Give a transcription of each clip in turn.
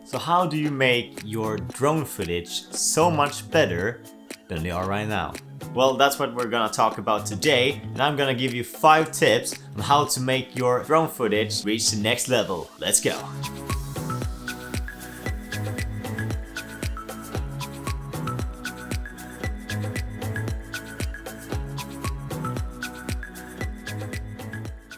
So how do you make your drone footage so much better than they are right now? Well, that's what we're gonna talk about today, and I'm gonna give you 5 tips on how to make your drone footage reach the next level. Let's go!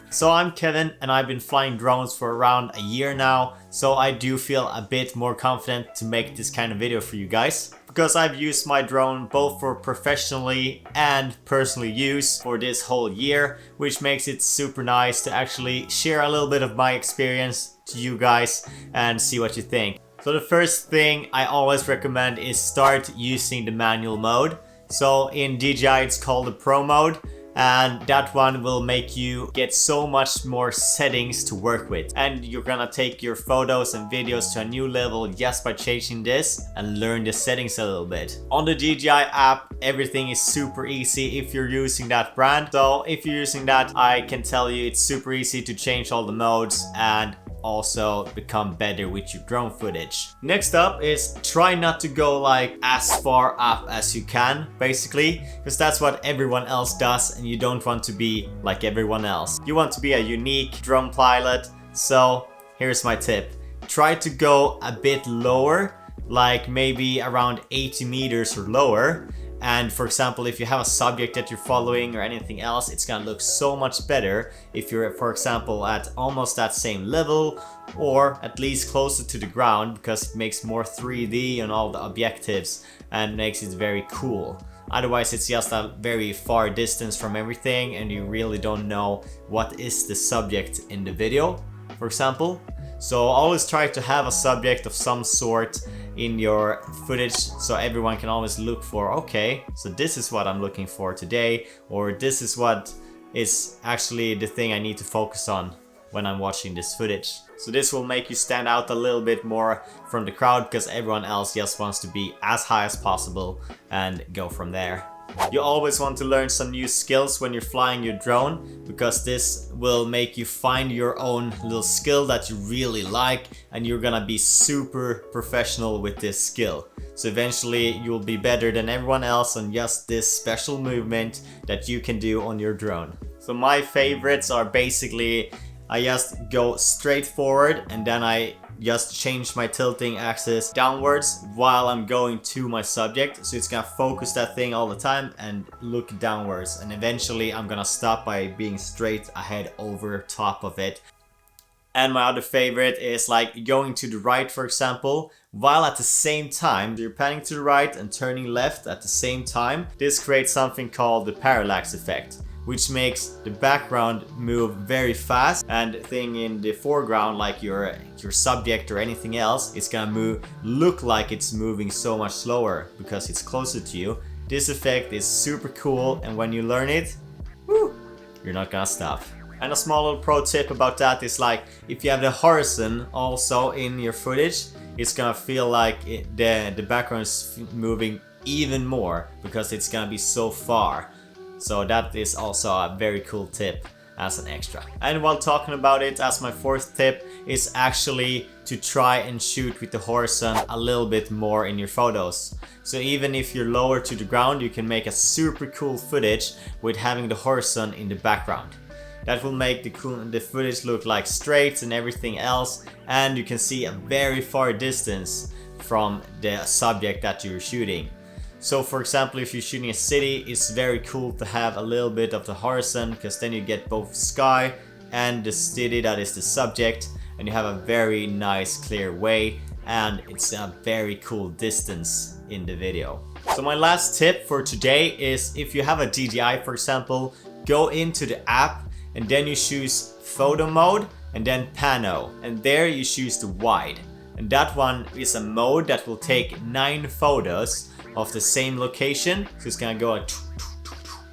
So I'm Kevin and I've been flying drones for around a year now, so I do feel a bit more confident to make this kind of video for you guys. Because I've used my drone both for professionally and personally use for this whole year, which makes it super nice to actually share a little bit of my experience to you guys and see what you think. So the first thing I always recommend is start using the manual mode. So in DJI it's called the Pro Mode. And that one will make you get so much more settings to work with, and you're gonna take your photos and videos to a new level just by changing this and learn the settings a little bit. On the DJI app everything is super easy if you're using that brand, so if you're using that I can tell you it's super easy to change all the modes and also become better with your drone footage. Next up is try not to go like as far up as you can, basically, because that's what everyone else does and you don't want to be like everyone else. You want to be a unique drone pilot, so here's my tip. Try to go a bit lower, like maybe around 80 meters or lower. And for example, if you have a subject that you're following or anything else, it's gonna look so much better if you're, for example, at almost that same level or at least closer to the ground, because it makes more 3D on all the objectives and makes it very cool. Otherwise, it's just a very far distance from everything and you really don't know what is the subject in the video, for example. So always try to have a subject of some sort in your footage so everyone can always look for, okay, so this is what I'm looking for today, or this is what is actually the thing I need to focus on when I'm watching this footage. So this will make you stand out a little bit more from the crowd because everyone else just wants to be as high as possible and go from there. You always want to learn some new skills when you're flying your drone, because this will make you find your own little skill that you really like and you're gonna be super professional with this skill. So eventually you'll be better than everyone else on just this special movement that you can do on your drone. So my favorites are basically, I just go straight forward and then I just change my tilting axis downwards while I'm going to my subject, so it's gonna focus that thing all the time and look downwards, and eventually I'm gonna stop by being straight ahead over top of it. And my other favorite is like going to the right, for example, while at the same time you're panning to the right and turning left at the same time. This creates something called the parallax effect, which makes the background move very fast, and the thing in the foreground, like your subject or anything else, it's gonna look like it's moving so much slower because it's closer to you. This effect is super cool, and when you learn it, woo, you're not gonna stop. And a small little pro tip about that is, like, if you have the horizon also in your footage, it's gonna feel like the background is moving even more because it's gonna be so far. So that is also a very cool tip as an extra. And while talking about it, as my 4th tip is actually to try and shoot with the horizon a little bit more in your photos. So even if you're lower to the ground, you can make a super cool footage with having the horizon in the background. That will make the footage look like straight and everything else, and you can see a very far distance from the subject that you're shooting. So for example, if you're shooting a city, it's very cool to have a little bit of the horizon, because then you get both sky and the city that is the subject, and you have a very nice clear way, and it's a very cool distance in the video. So my last tip for today is, if you have a DJI, for example, go into the app and then you choose photo mode and then pano, and there you choose the wide, and that one is a mode that will take 9 photos of the same location. So it's gonna go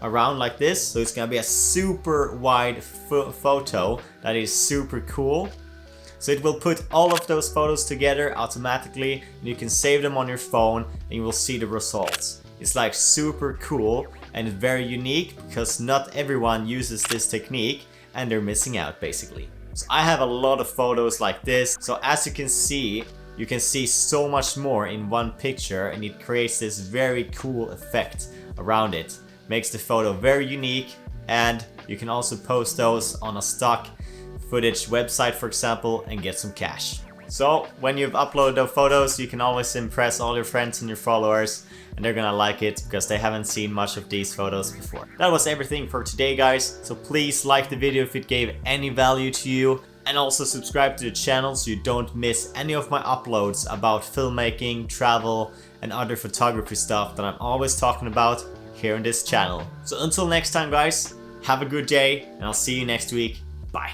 around like this, so it's gonna be a super wide photo that is super cool. So it will put all of those photos together automatically, and you can save them on your phone and you will see the results. It's like super cool and very unique, because not everyone uses this technique and they're missing out basically. So I have a lot of photos like this. So as you can see, you can see so much more in one picture, and it creates this very cool effect around it. Makes the photo very unique, and you can also post those on a stock footage website, for example, and get some cash. So when you've uploaded the photos, you can always impress all your friends and your followers, and they're gonna like it because they haven't seen much of these photos before. That was everything for today, guys. So please like the video if it gave any value to you, and also subscribe to the channel so you don't miss any of my uploads about filmmaking, travel, and other photography stuff that I'm always talking about here on this channel. So until next time, guys, have a good day, and I'll see you next week. Bye.